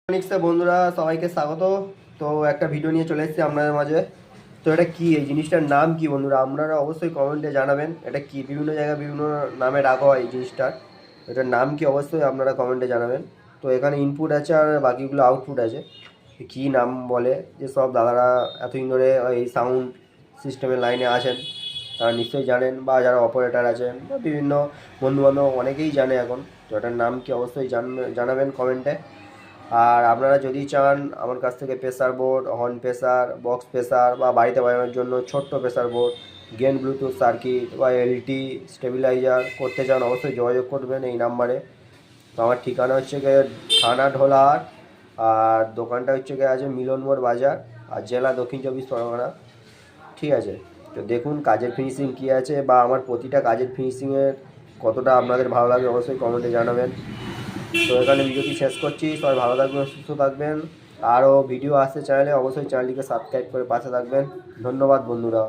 ইলেকট্রনিক্সে বন্ধুরা সবাইকে স্বাগত। তো একটা ভিডিও নিয়ে চলে এসেছি আপনাদের মাঝে। তো এটা কি, এই জিনিসটার নাম কি বন্ধুরা, আপনারা অবশ্যই কমেন্টে জানাবেন। এটা কি, বিভিন্ন জায়গায় বিভিন্ন নামে ডাকা হয় এই জিনিসটার, এটার নাম কি অবশ্যই আপনারা কমেন্টে জানাবেন। তো এখানে ইনপুট আছে আর বাকিগুলো আউটপুট আছে। কি নাম বলে, যে সব দাদারা এতদিন ধরে এই সাউন্ড সিস্টেমের লাইনে আছেন তারা নিশ্চয়ই জানেন, বা যারা অপারেটার আছেন বা বিভিন্ন বন্ধুবান্ধব অনেকেই জানে এখন। তো এটার নাম কি অবশ্যই জানাবেন কমেন্টে। আর আপনারা যদি চান আমার কাছ থেকে pressure board, horn pressure, box pressure বা বাড়িতে বাজানোর জন্য ছোট্ট pressure board, gain Bluetooth circuit বা এলটি স্টেবিলাইজার করতে চান, অবশ্যই যোগাযোগ করবেন এই নাম্বারে। তো আমার ঠিকানা হচ্ছে গিয়ে থানা ঢোলাহাট, আর দোকানটা হচ্ছে গিয়ে আছে মিলন মোড় বাজার, আর জেলা দক্ষিণ চব্বিশ পরগনা। ঠিক আছে, তো দেখুন কাজের ফিনিশিং কী আছে, বা আমার প্রতিটা কাজের ফিনিশিংয়ের কতটা আপনাদের ভালো লাগে অবশ্যই কমেন্টে জানাবেন। তো এখানে ভিডিওটি শেষ করছি, সবাই ভালো থাকবেন, সুস্থ থাকবেন। আরও ভিডিও আসতে চাইলে অবশ্যই চ্যানেলটিকে সাবস্ক্রাইব করে পাশে থাকবেন। ধন্যবাদ বন্ধুরা।